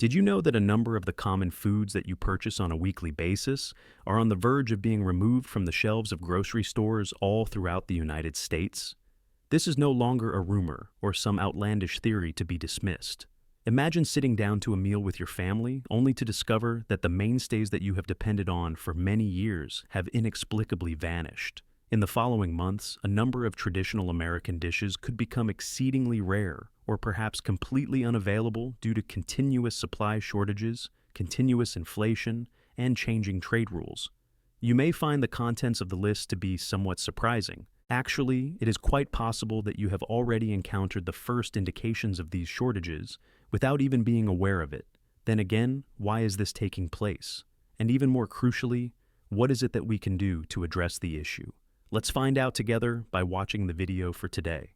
Did you know that a number of the common foods that you purchase on a weekly basis are on the verge of being removed from the shelves of grocery stores all throughout the United States? This is no longer a rumor or some outlandish theory to be dismissed. Imagine sitting down to a meal with your family only to discover that the mainstays that you have depended on for many years have inexplicably vanished. In the following months, a number of traditional American dishes could become exceedingly rare or perhaps completely unavailable due to continuous supply shortages, continuous inflation, and changing trade rules. You may find the contents of the list to be somewhat surprising. Actually, it is quite possible that you have already encountered the first indications of these shortages without even being aware of it. Then again, why is this taking place? And even more crucially, what is it that we can do to address the issue? Let's find out together by watching the video for today.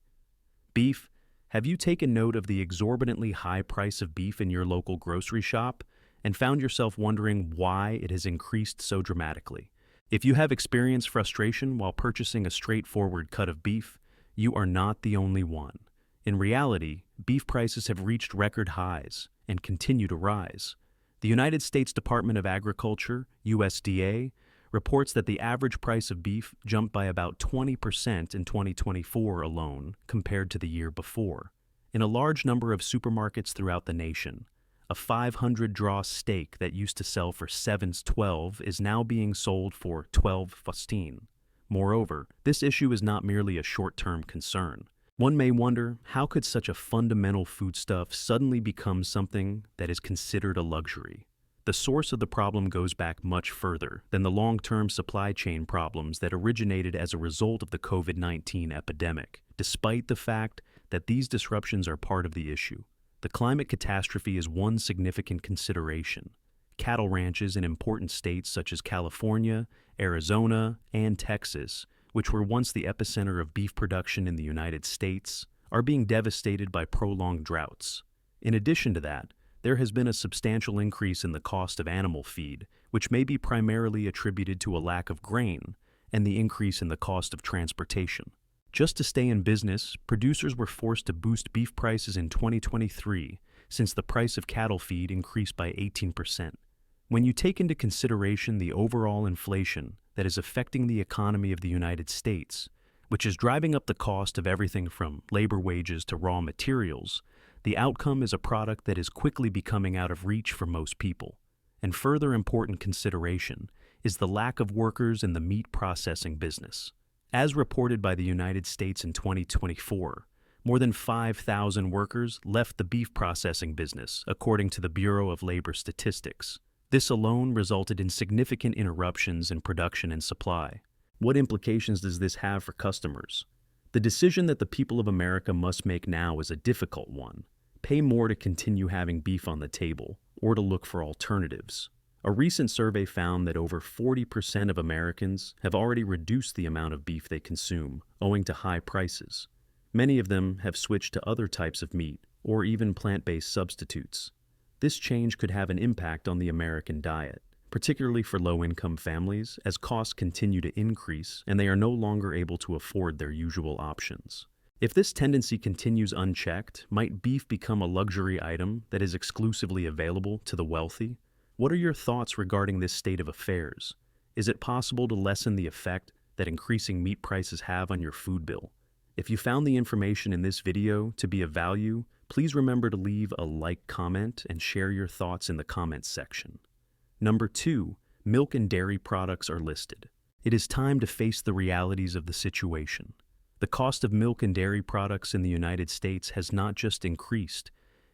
Beef. Have you taken note of the exorbitantly high price of beef in your local grocery shop and found yourself wondering why it has increased so dramatically? If you have experienced frustration while purchasing a straightforward cut of beef, you are not the only one. In reality, beef prices have reached record highs and continue to rise. The United States Department of Agriculture, USDA, reports that the average price of beef jumped by about 20% in 2024 alone compared to the year before. In a large number of supermarkets throughout the nation, a 500 draw steak that used to sell for 7.12 is now being sold for 12.15. Moreover, this issue is not merely a short-term concern. One may wonder, how could such a fundamental foodstuff suddenly become something that is considered a luxury? The source of the problem goes back much further than the long-term supply chain problems that originated as a result of the COVID-19 epidemic. Despite the fact that these disruptions are part of the issue, the climate catastrophe is one significant consideration. Cattle ranches in important states such as California, Arizona, and Texas, which were once the epicenter of beef production in the United States, are being devastated by prolonged droughts. In addition to that, there has been a substantial increase in the cost of animal feed, which may be primarily attributed to a lack of grain and the increase in the cost of transportation. Just to stay in business, producers were forced to boost beef prices in 2023 since the price of cattle feed increased by 18%. When you take into consideration the overall inflation that is affecting the economy of the United States, which is driving up the cost of everything from labor wages to raw materials, the outcome is a product that is quickly becoming out of reach for most people. And further important consideration is the lack of workers in the meat processing business. As reported by the United States in 2024, more than 5,000 workers left the beef processing business, according to the Bureau of Labor Statistics. This alone resulted in significant interruptions in production and supply. What implications does this have for customers? The decision that the people of America must make now is a difficult one. Pay more to continue having beef on the table, or to look for alternatives. A recent survey found that over 40% of Americans have already reduced the amount of beef they consume, owing to high prices. Many of them have switched to other types of meat, or even plant-based substitutes. This change could have an impact on the American diet, particularly for low-income families, as costs continue to increase and they are no longer able to afford their usual options. If this tendency continues unchecked, might beef become a luxury item that is exclusively available to the wealthy? What are your thoughts regarding this state of affairs? Is it possible to lessen the effect that increasing meat prices have on your food bill? If you found the information in this video to be of value, please remember to leave a like comment and share your thoughts in the comments section. Number 2, milk and dairy products are listed. It is time to face the realities of the situation. The cost of milk and dairy products in the United States has not just increased,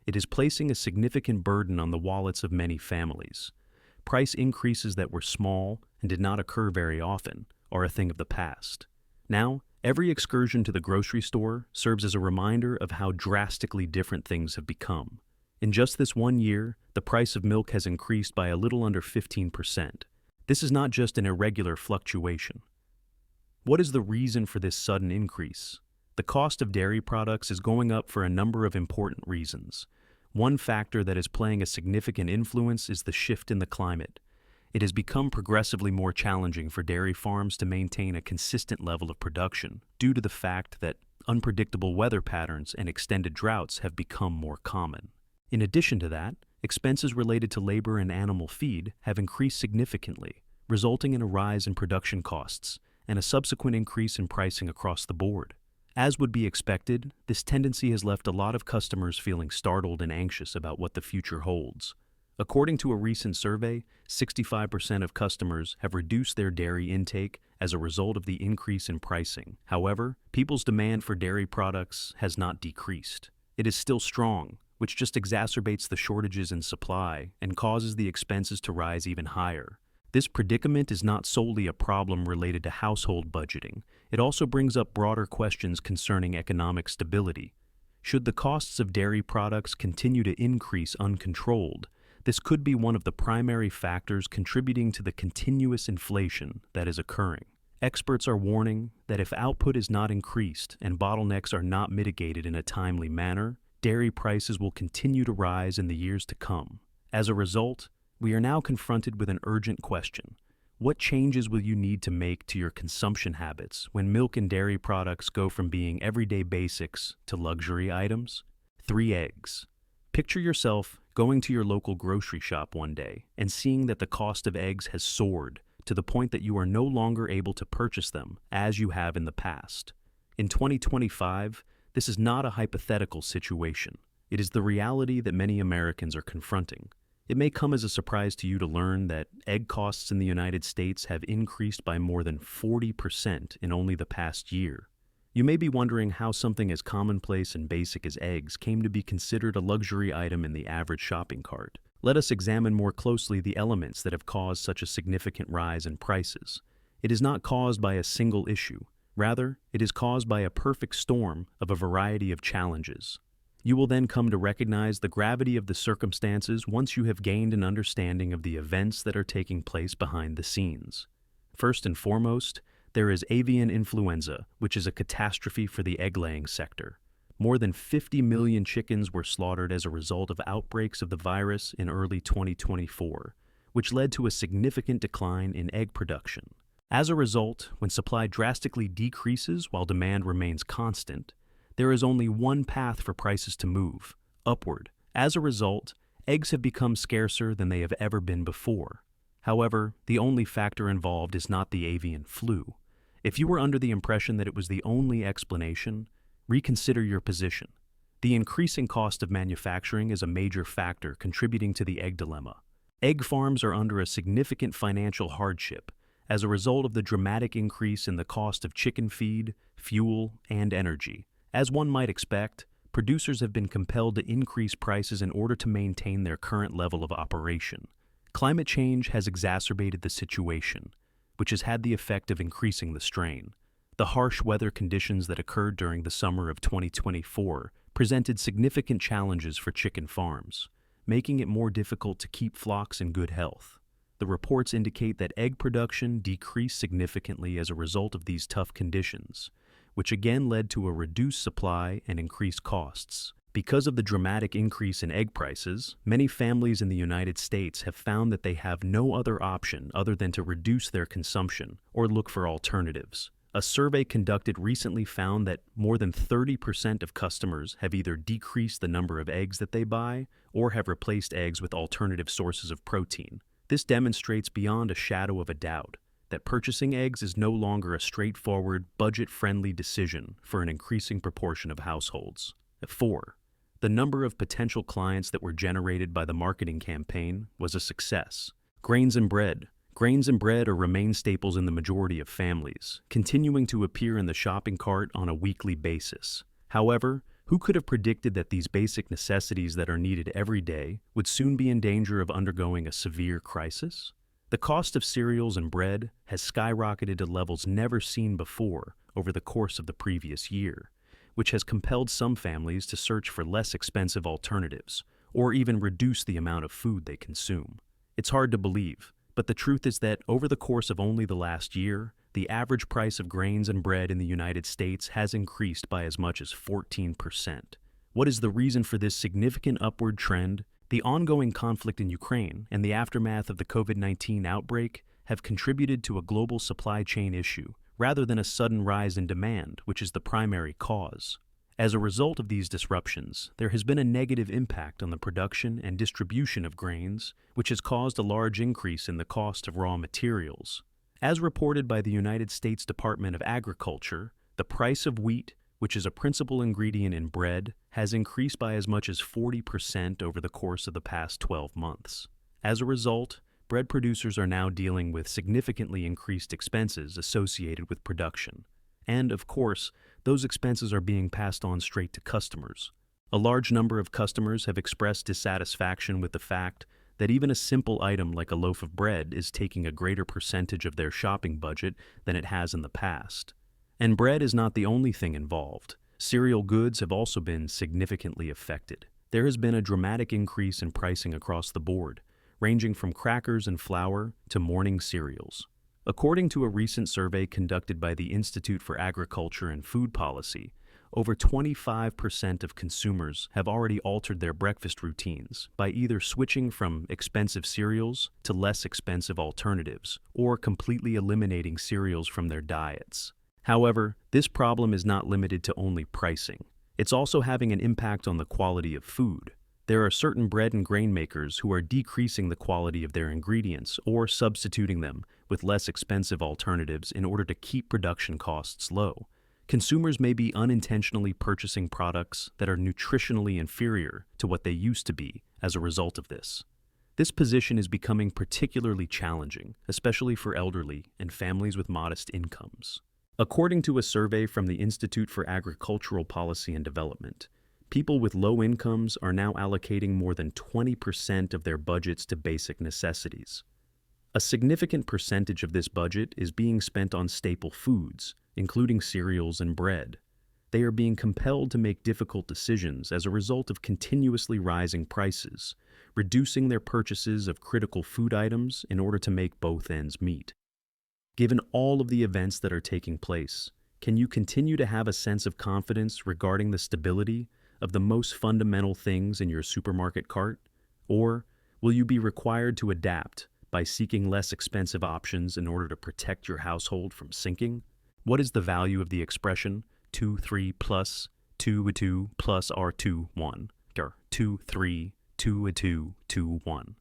it is placing a significant burden on the wallets of many families. Price increases that were small and did not occur very often are a thing of the past. Now, every excursion to the grocery store serves as a reminder of how drastically different things have become. In just this 1 year, the price of milk has increased by a little under 15%. This is not just an irregular fluctuation. What is the reason for this sudden increase? The cost of dairy products is going up for a number of important reasons. One factor that is playing a significant influence is the shift in the climate. It has become progressively more challenging for dairy farms to maintain a consistent level of production due to the fact that unpredictable weather patterns and extended droughts have become more common. In addition to that, expenses related to labor and animal feed have increased significantly, resulting in a rise in production costs and a subsequent increase in pricing across the board. As would be expected, this tendency has left a lot of customers feeling startled and anxious about what the future holds. According to a recent survey, 65% of customers have reduced their dairy intake as a result of the increase in pricing. However, people's demand for dairy products has not decreased. It is still strong, which just exacerbates the shortages in supply and causes the expenses to rise even higher. This predicament is not solely a problem related to household budgeting. It also brings up broader questions concerning economic stability. Should the costs of dairy products continue to increase uncontrolled, this could be one of the primary factors contributing to the continuous inflation that is occurring. Experts are warning that if output is not increased and bottlenecks are not mitigated in a timely manner, dairy prices will continue to rise in the years to come. As a result, we are now confronted with an urgent question. What changes will you need to make to your consumption habits when milk and dairy products go from being everyday basics to luxury items? 3 eggs. Picture yourself going to your local grocery shop one day and seeing that the cost of eggs has soared to the point that you are no longer able to purchase them as you have in the past. In 2025, this is not a hypothetical situation. It is the reality that many Americans are confronting. It may come as a surprise to you to learn that egg costs in the United States have increased by more than 40% in only the past year. You may be wondering how something as commonplace and basic as eggs came to be considered a luxury item in the average shopping cart. Let us examine more closely the elements that have caused such a significant rise in prices. It is not caused by a single issue. Rather, it is caused by a perfect storm of a variety of challenges. You will then come to recognize the gravity of the circumstances once you have gained an understanding of the events that are taking place behind the scenes. First and foremost, there is avian influenza, which is a catastrophe for the egg-laying sector. More than 50 million chickens were slaughtered as a result of outbreaks of the virus in early 2024, which led to a significant decline in egg production. As a result, when supply drastically decreases while demand remains constant, there is only one path for prices to move, upward. As a result, eggs have become scarcer than they have ever been before. However, the only factor involved is not the avian flu. If you were under the impression that it was the only explanation, reconsider your position. The increasing cost of manufacturing is a major factor contributing to the egg dilemma. Egg farms are under a significant financial hardship as a result of the dramatic increase in the cost of chicken feed, fuel, and energy. As one might expect, producers have been compelled to increase prices in order to maintain their current level of operation. Climate change has exacerbated the situation, which has had the effect of increasing the strain. The harsh weather conditions that occurred during the summer of 2024 presented significant challenges for chicken farms, making it more difficult to keep flocks in good health. The reports indicate that egg production decreased significantly as a result of these tough conditions, which again led to a reduced supply and increased costs. Because of the dramatic increase in egg prices, many families in the United States have found that they have no other option other than to reduce their consumption or look for alternatives. A survey conducted recently found that more than 30% of customers have either decreased the number of eggs that they buy or have replaced eggs with alternative sources of protein. This demonstrates beyond a shadow of a doubt that purchasing eggs is no longer a straightforward, budget-friendly decision for an increasing proportion of households. 4. The number of potential clients that were generated by the marketing campaign was a success. Grains and bread. Grains and bread are remain staples in the majority of families, continuing to appear in the shopping cart on a weekly basis. However, who could have predicted that these basic necessities that are needed every day would soon be in danger of undergoing a severe crisis? The cost of cereals and bread has skyrocketed to levels never seen before over the course of the previous year, which has compelled some families to search for less expensive alternatives or even reduce the amount of food they consume. It's hard to believe, but the truth is that over the course of only the last year, the average price of grains and bread in the United States has increased by as much as 14%. What is the reason for this significant upward trend? The ongoing conflict in Ukraine and the aftermath of the COVID-19 outbreak have contributed to a global supply chain issue rather than a sudden rise in demand, which is the primary cause. As a result of these disruptions, there has been a negative impact on the production and distribution of grains, which has caused a large increase in the cost of raw materials. As reported by the United States Department of Agriculture, the price of wheat, which is a principal ingredient in bread, has increased by as much as 40% over the course of the past 12 months. As a result, bread producers are now dealing with significantly increased expenses associated with production. And, of course, those expenses are being passed on straight to customers. A large number of customers have expressed dissatisfaction with the fact that even a simple item like a loaf of bread is taking a greater percentage of their shopping budget than it has in the past. And bread is not the only thing involved. Cereal goods have also been significantly affected. There has been a dramatic increase in pricing across the board, ranging from crackers and flour to morning cereals. According to a recent survey conducted by the Institute for Agriculture and Food Policy, over 25% of consumers have already altered their breakfast routines by either switching from expensive cereals to less expensive alternatives or completely eliminating cereals from their diets. However, this problem is not limited to only pricing. It's also having an impact on the quality of food. There are certain bread and grain makers who are decreasing the quality of their ingredients or substituting them with less expensive alternatives in order to keep production costs low. Consumers may be unintentionally purchasing products that are nutritionally inferior to what they used to be as a result of this. This position is becoming particularly challenging, especially for elderly and families with modest incomes. According to a survey from the Institute for Agricultural Policy and Development, people with low incomes are now allocating more than 20% of their budgets to basic necessities. A significant percentage of this budget is being spent on staple foods, including cereals and bread. They are being compelled to make difficult decisions as a result of continuously rising prices, reducing their purchases of critical food items in order to make both ends meet. Given all of the events that are taking place, can you continue to have a sense of confidence regarding the stability of the most fundamental things in your supermarket cart? Or will you be required to adapt by seeking less expensive options in order to protect your household from sinking? What is the value of the expression 2, 3 plus 2, 2 plus R2, 1, or 2, 3, 2, 2, 2, 1?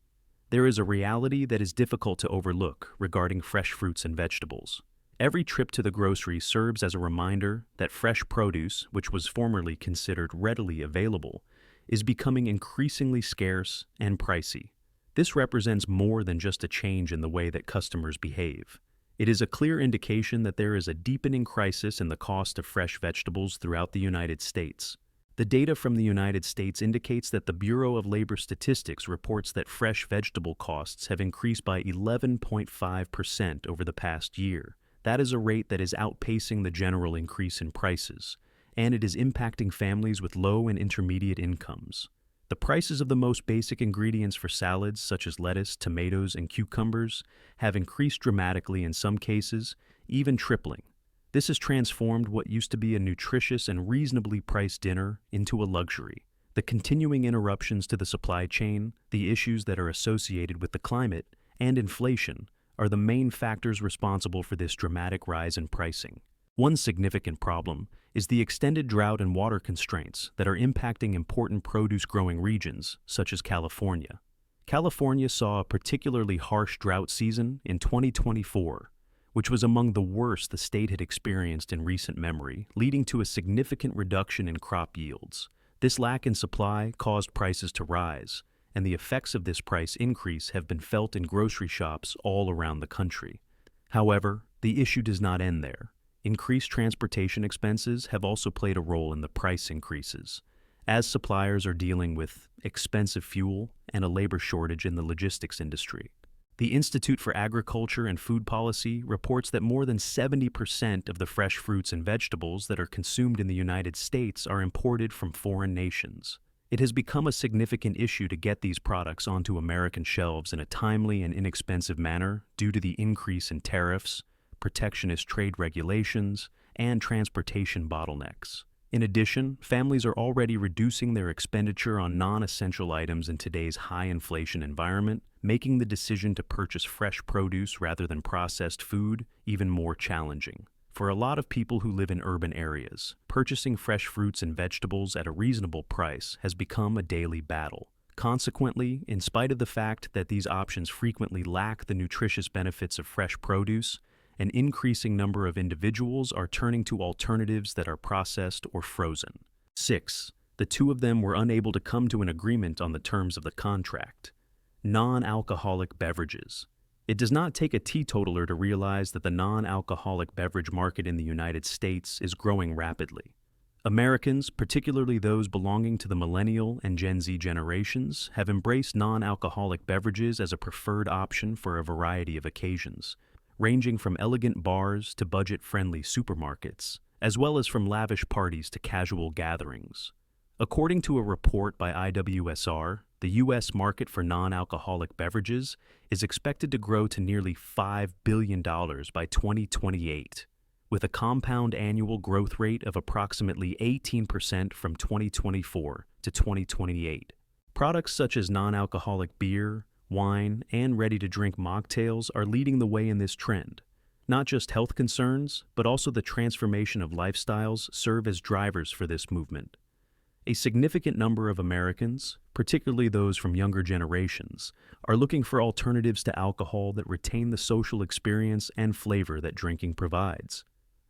There is a reality that is difficult to overlook regarding fresh fruits and vegetables. Every trip to the grocery serves as a reminder that fresh produce, which was formerly considered readily available, is becoming increasingly scarce and pricey. This represents more than just a change in the way that customers behave. It is a clear indication that there is a deepening crisis in the cost of fresh vegetables throughout the United States. The data from the United States indicates that the Bureau of Labor Statistics reports that fresh vegetable costs have increased by 11.5% over the past year. That is a rate that is outpacing the general increase in prices, and it is impacting families with low and intermediate incomes. The prices of the most basic ingredients for salads, such as lettuce, tomatoes, and cucumbers, have increased dramatically in some cases, even tripling. This has transformed what used to be a nutritious and reasonably priced dinner into a luxury. The continuing interruptions to the supply chain, the issues that are associated with the climate, and inflation are the main factors responsible for this dramatic rise in pricing. One significant problem is the extended drought and water constraints that are impacting important produce-growing regions, such as California. California saw a particularly harsh drought season in 2024, which was among the worst the state had experienced in recent memory, leading to a significant reduction in crop yields. This lack in supply caused prices to rise, and the effects of this price increase have been felt in grocery shops all around the country. However, the issue does not end there. Increased transportation expenses have also played a role in the price increases, as suppliers are dealing with expensive fuel and a labor shortage in the logistics industry. The Institute for Agriculture and Food Policy reports that more than 70% of the fresh fruits and vegetables that are consumed in the United States are imported from foreign nations. It has become a significant issue to get these products onto American shelves in a timely and inexpensive manner due to the increase in tariffs, protectionist trade regulations, and transportation bottlenecks. In addition, families are already reducing their expenditure on non-essential items in today's high-inflation environment, making the decision to purchase fresh produce rather than processed food even more challenging. For a lot of people who live in urban areas, purchasing fresh fruits and vegetables at a reasonable price has become a daily battle. Consequently, in spite of the fact that these options frequently lack the nutritious benefits of fresh produce, an increasing number of individuals are turning to alternatives that are processed or frozen. 6. The two of them were unable to come to an agreement on the terms of the contract. Non-alcoholic beverages. It does not take a teetotaler to realize that the non-alcoholic beverage market in the United States is growing rapidly. Americans, particularly those belonging to the millennial and Gen Z generations, have embraced non-alcoholic beverages as a preferred option for a variety of occasions, ranging from elegant bars to budget-friendly supermarkets, as well as from lavish parties to casual gatherings. According to a report by IWSR, the U.S. market for non-alcoholic beverages is expected to grow to nearly $5 billion by 2028, with a compound annual growth rate of approximately 18% from 2024 to 2028. Products such as non-alcoholic beer, wine, and ready-to-drink mocktails are leading the way in this trend. Not just health concerns, but also the transformation of lifestyles serve as drivers for this movement. A significant number of Americans, particularly those from younger generations, are looking for alternatives to alcohol that retain the social experience and flavor that drinking provides.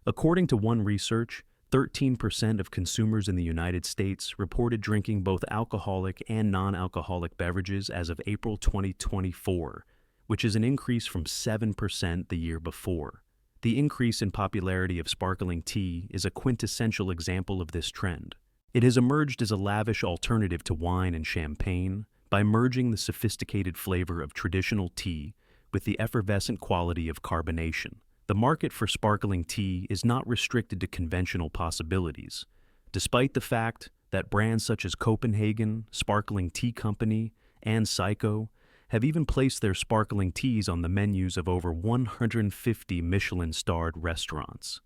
According to one research, 13% of consumers in the United States reported drinking both alcoholic and non-alcoholic beverages as of April 2024, which is an increase from 7% the year before. The increase in popularity of sparkling tea is a quintessential example of this trend. It has emerged as a lavish alternative to wine and champagne by merging the sophisticated flavor of traditional tea with the effervescent quality of carbonation. The market for sparkling tea is not restricted to conventional possibilities, despite the fact that brands such as Copenhagen, Sparkling Tea Company, and Psycho have even placed their sparkling teas on the menus of over 150 Michelin-starred restaurants.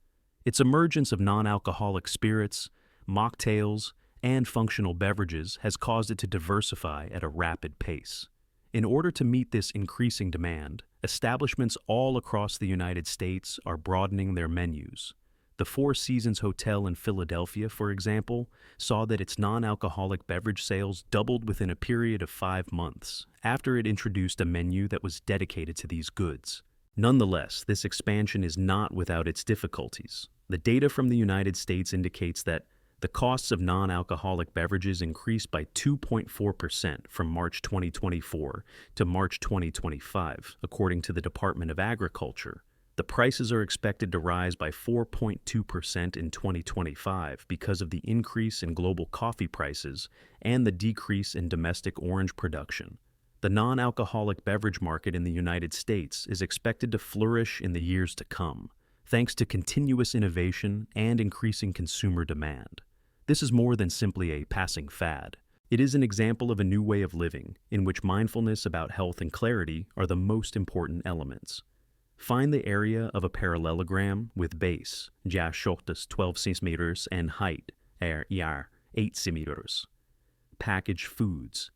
Its emergence of non-alcoholic spirits, mocktails, and functional beverages has caused it to diversify at a rapid pace. In order to meet this increasing demand, establishments all across the United States are broadening their menus. The Four Seasons Hotel in Philadelphia, for example, saw that its non-alcoholic beverage sales doubled within a period of 5 months after it introduced a menu that was dedicated to these goods. Nonetheless, this expansion is not without its difficulties. The data from the United States indicates that the costs of non-alcoholic beverages increased by 2.4% from March 2024 to March 2025, according to the Department of Agriculture. The prices are expected to rise by 4.2% in 2025 because of the increase in global coffee prices and the decrease in domestic orange production. The non-alcoholic beverage market in the United States is expected to flourish in the years to come, thanks to continuous innovation and increasing consumer demand. This is more than simply a passing fad. It is an example of a new way of living in which mindfulness about health and clarity are the most important elements. Find the area of a parallelogram with base, 12 centimeters, and height, 8 centimeters. Packaged foods.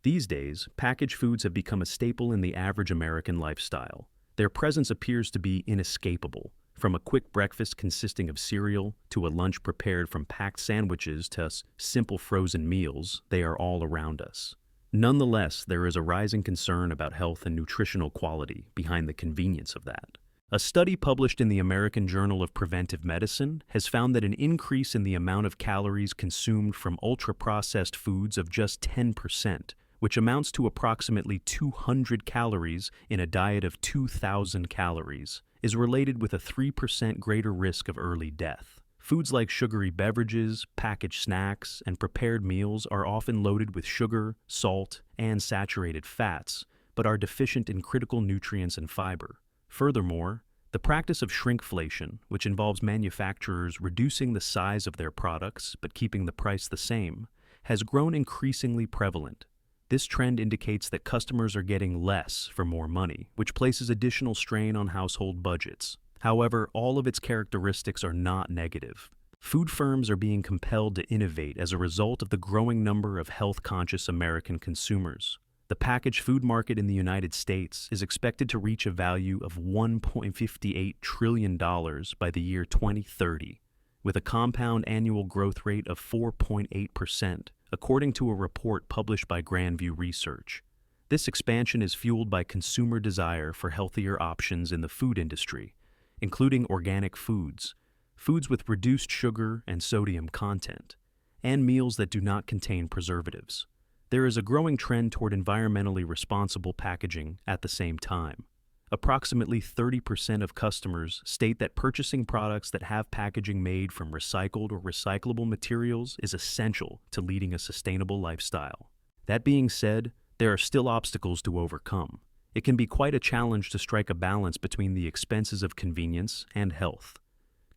These days, packaged foods have become a staple in the average American lifestyle. Their presence appears to be inescapable. From a quick breakfast consisting of cereal to a lunch prepared from packed sandwiches to simple frozen meals, they are all around us. Nonetheless, there is a rising concern about health and nutritional quality behind the convenience of that. A study published in the American Journal of Preventive Medicine has found that an increase in the amount of calories consumed from ultra-processed foods of just 10%, which amounts to approximately 200 calories in a diet of 2,000 calories, is related with a 3% greater risk of early death. Foods like sugary beverages, packaged snacks, and prepared meals are often loaded with sugar, salt, and saturated fats, but are deficient in critical nutrients and fiber. Furthermore, the practice of shrinkflation, which involves manufacturers reducing the size of their products but keeping the price the same, has grown increasingly prevalent. This trend indicates that customers are getting less for more money, which places additional strain on household budgets. However, all of its characteristics are not negative. Food firms are being compelled to innovate as a result of the growing number of health-conscious American consumers. The packaged food market in the United States is expected to reach a value of $1.58 trillion by the year 2030, with a compound annual growth rate of 4.8%, according to a report published by Grandview Research. This expansion is fueled by consumer desire for healthier options in the food industry, including organic foods, foods with reduced sugar and sodium content, and meals that do not contain preservatives. There is a growing trend toward environmentally responsible packaging at the same time. Approximately 30% of customers state that purchasing products that have packaging made from recycled or recyclable materials is essential to leading a sustainable lifestyle. That being said, there are still obstacles to overcome. It can be quite a challenge to strike a balance between the expenses of convenience and health.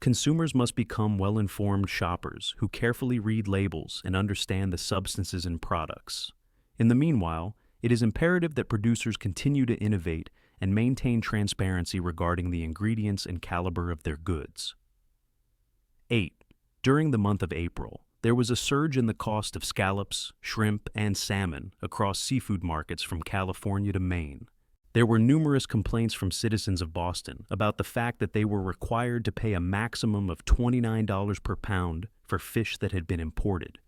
Consumers must become well-informed shoppers who carefully read labels and understand the substances in products. In the meanwhile, it is imperative that producers continue to innovate and maintain transparency regarding the ingredients and caliber of their goods. 8. During the month of April, there was a surge in the cost of scallops, shrimp, and salmon across seafood markets from California to Maine. There were numerous complaints from citizens of Boston about the fact that they were required to pay a maximum of $29 per pound for fish that had been imported.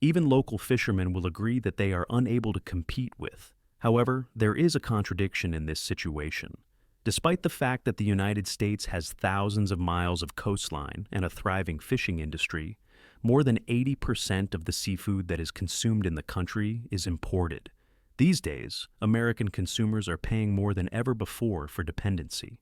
Even local fishermen will agree that they are unable to compete with. However, there is a contradiction in this situation. Despite the fact that the United States has thousands of miles of coastline and a thriving fishing industry, more than 80% of the seafood that is consumed in the country is imported. These days, American consumers are paying more than ever before for dependency.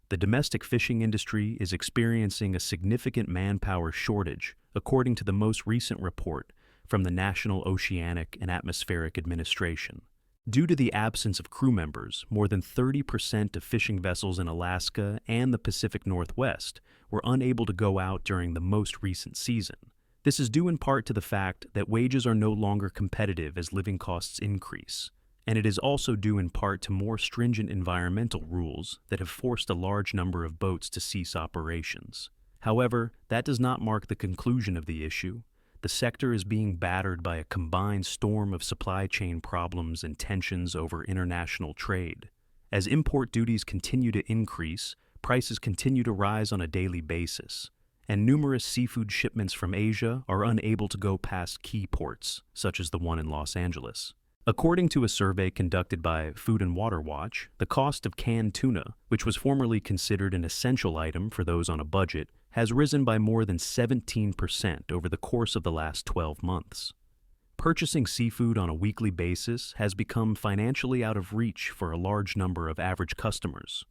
The domestic fishing industry is experiencing a significant manpower shortage, according to the most recent report from the National Oceanic and Atmospheric Administration. Due to the absence of crew members, more than 30% of fishing vessels in Alaska and the Pacific Northwest were unable to go out during the most recent season. This is due in part to the fact that wages are no longer competitive as living costs increase, and it is also due in part to more stringent environmental rules that have forced a large number of boats to cease operations. However, that does not mark the conclusion of the issue. The sector is being battered by a combined storm of supply chain problems and tensions over international trade. As import duties continue to increase, prices continue to rise on a daily basis, and numerous seafood shipments from Asia are unable to go past key ports, such as the one in Los Angeles. According to a survey conducted by Food and Water Watch, the cost of canned tuna, which was formerly considered an essential item for those on a budget, has risen by more than 17% over the course of the last 12 months. Purchasing seafood on a weekly basis has become financially out of reach for a large number of average customers.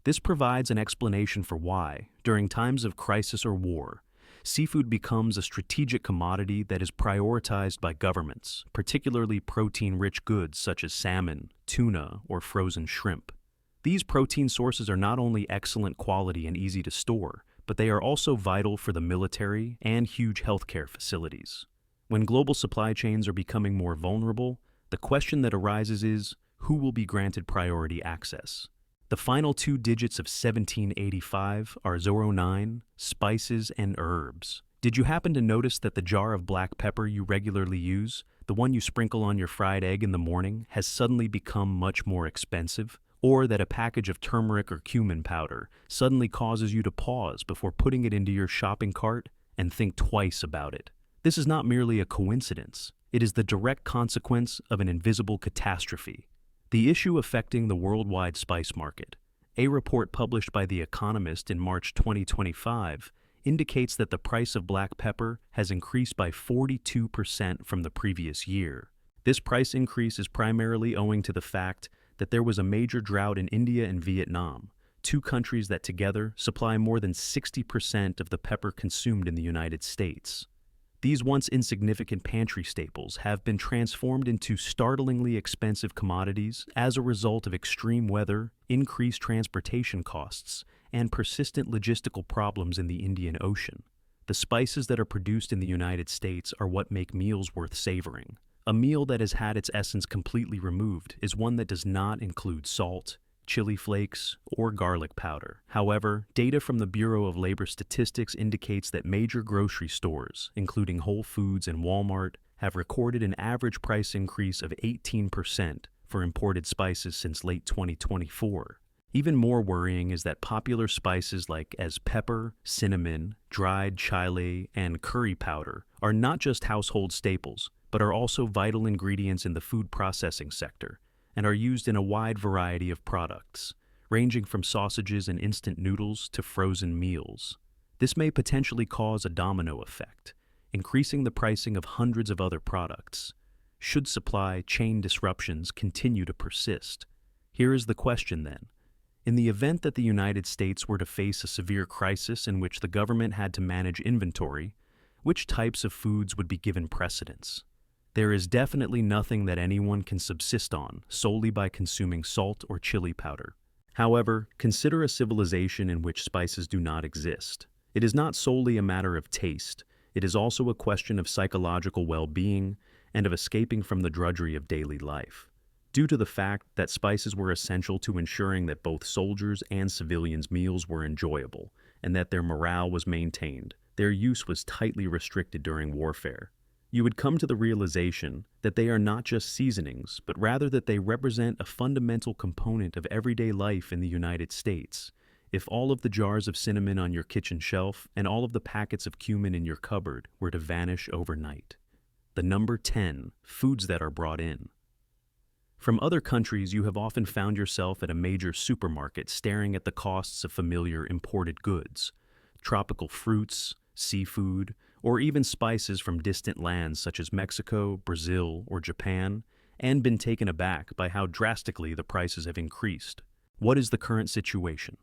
This provides an explanation for why, during times of crisis or war, seafood becomes a strategic commodity that is prioritized by governments, particularly protein-rich goods such as salmon, tuna, or frozen shrimp. These protein sources are not only excellent quality and easy to store, but they are also vital for the military and huge healthcare facilities. When global supply chains are becoming more vulnerable, the question that arises is, who will be granted priority access? The final two digits of 1785 are 09, spices and herbs. Did you happen to notice that the jar of black pepper you regularly use, the one you sprinkle on your fried egg in the morning, has suddenly become much more expensive? Or that a package of turmeric or cumin powder suddenly causes you to pause before putting it into your shopping cart and think twice about it? This is not merely a coincidence. It is the direct consequence of an invisible catastrophe. The issue affecting the worldwide spice market. A report published by The Economist in March 2025 indicates that the price of black pepper has increased by 42% from the previous year. This price increase is primarily owing to the fact that there was a major drought in India and Vietnam, two countries that together supply more than 60% of the pepper consumed in the United States. These once insignificant pantry staples have been transformed into startlingly expensive commodities as a result of extreme weather, increased transportation costs, and persistent logistical problems in the Indian Ocean. The spices that are produced in the United States are what make meals worth savoring. A meal that has had its essence completely removed is one that does not include salt, chili flakes, or garlic powder. However, data from the Bureau of Labor Statistics indicates that major grocery stores, including Whole Foods and Walmart, have recorded an average price increase of 18% for imported spices since late 2024. Even more worrying is that popular spices like pepper, cinnamon, dried chile, and curry powder are not just household staples, but are also vital ingredients in the food processing sector and are used in a wide variety of products, ranging from sausages and instant noodles to frozen meals. This may potentially cause a domino effect, increasing the pricing of hundreds of other products, should supply chain disruptions continue to persist. Here is the question then. In the event that the United States were to face a severe crisis in which the government had to manage inventory, which types of foods would be given precedence? There is definitely nothing that anyone can subsist on solely by consuming salt or chili powder. However, consider a civilization in which spices do not exist. It is not solely a matter of taste, it is also a question of psychological well-being and of escaping from the drudgery of daily life. Due to the fact that spices were essential to ensuring that both soldiers' and civilians' meals were enjoyable and that their morale was maintained, their use was tightly restricted during warfare. You would come to the realization that they are not just seasonings, but rather that they represent a fundamental component of everyday life in the United States. If all of the jars of cinnamon on your kitchen shelf and all of the packets of cumin in your cupboard were to vanish overnight. The number 10, foods that are brought in. From other countries, you have often found yourself at a major supermarket staring at the costs of familiar imported goods, tropical fruits, seafood, or even spices from distant lands such as Mexico, Brazil, or Japan, and been taken aback by how drastically the prices have increased. What is the current situation?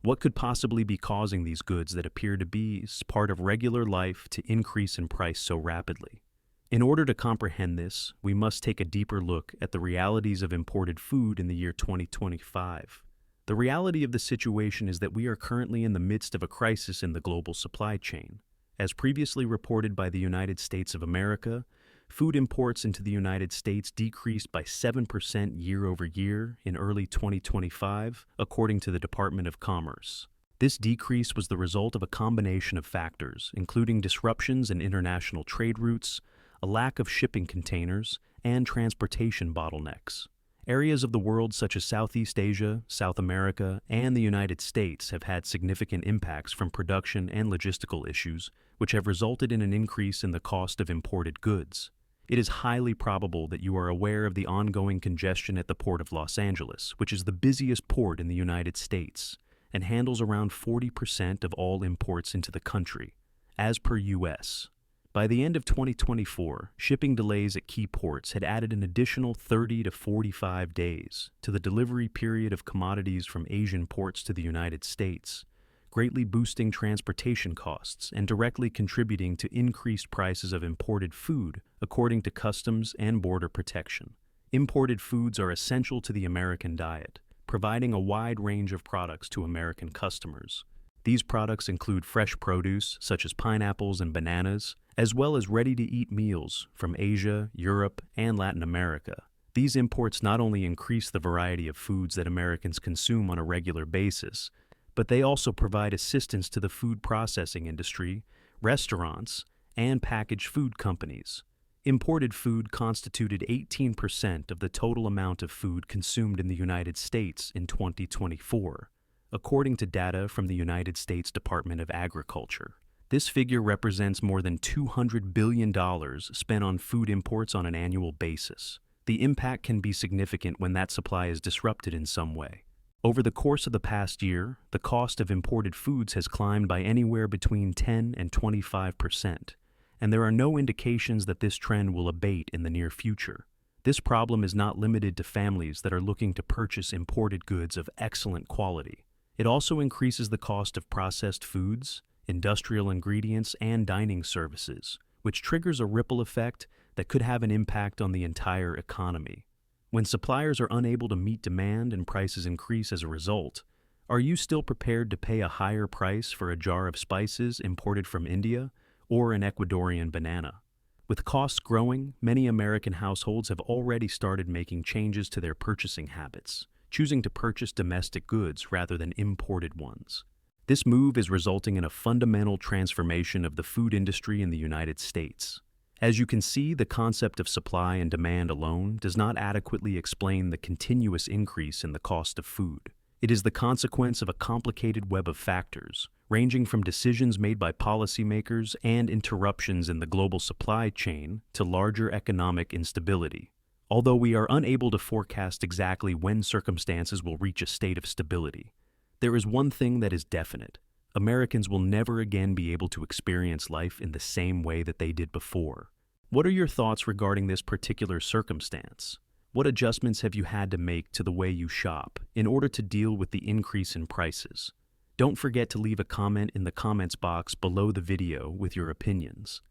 What could possibly be causing these goods that appear to be part of regular life to increase in price so rapidly? In order to comprehend this, we must take a deeper look at the realities of imported food in the year 2025. The reality of the situation is that we are currently in the midst of a crisis in the global supply chain. As previously reported by the United States of America, food imports into the United States decreased by 7% year over year in early 2025, according to the Department of Commerce. This decrease was the result of a combination of factors, including disruptions in international trade routes, a lack of shipping containers, and transportation bottlenecks. Areas of the world such as Southeast Asia, South America, and the United States have had significant impacts from production and logistical issues, which have resulted in an increase in the cost of imported goods. It is highly probable that you are aware of the ongoing congestion at the Port of Los Angeles, which is the busiest port in the United States and handles around 40% of all imports into the country, as per U.S. By the end of 2024, shipping delays at key ports had added an additional 30 to 45 days to the delivery period of commodities from Asian ports to the United States, greatly boosting transportation costs and directly contributing to increased prices of imported food, according to Customs and Border Protection. Imported foods are essential to the American diet, providing a wide range of products to American customers. These products include fresh produce, such as pineapples and bananas, as well as ready-to-eat meals from Asia, Europe, and Latin America. These imports not only increase the variety of foods that Americans consume on a regular basis, but they also provide assistance to the food processing industry, restaurants, and packaged food companies. Imported food constituted 18% of the total amount of food consumed in the United States in 2024, according to data from the United States Department of Agriculture. This figure represents more than $200 billion spent on food imports on an annual basis. The impact can be significant when that supply is disrupted in some way. Over the course of the past year, the cost of imported foods has climbed by anywhere between 10 and 25%, and there are no indications that this trend will abate in the near future. This problem is not limited to families that are looking to purchase imported goods of excellent quality. It also increases the cost of processed foods, industrial ingredients, and dining services, which triggers a ripple effect that could have an impact on the entire economy. When suppliers are unable to meet demand and prices increase as a result, are you still prepared to pay a higher price for a jar of spices imported from India or an Ecuadorian banana? With costs growing, many American households have already started making changes to their purchasing habits, choosing to purchase domestic goods rather than imported ones. This move is resulting in a fundamental transformation of the food industry in the United States. As you can see, the concept of supply and demand alone does not adequately explain the continuous increase in the cost of food. It is the consequence of a complicated web of factors, ranging from decisions made by policymakers and interruptions in the global supply chain to larger economic instability. Although we are unable to forecast exactly when circumstances will reach a state of stability, there is one thing that is definite. Americans will never again be able to experience life in the same way that they did before. What are your thoughts regarding this particular circumstance? What adjustments have you had to make to the way you shop in order to deal with the increase in prices? Don't forget to leave a comment in the comments box below the video with your opinions.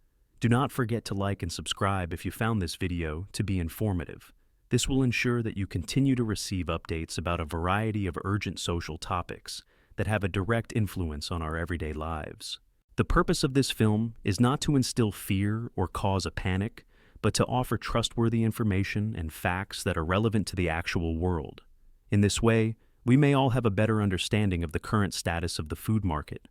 Do not forget to like and subscribe if you found this video to be informative. This will ensure that you continue to receive updates about a variety of urgent social topics that have a direct influence on our everyday lives. The purpose of this film is not to instill fear or cause a panic, but to offer trustworthy information and facts that are relevant to the actual world. In this way, we may all have a better understanding of the current status of the food market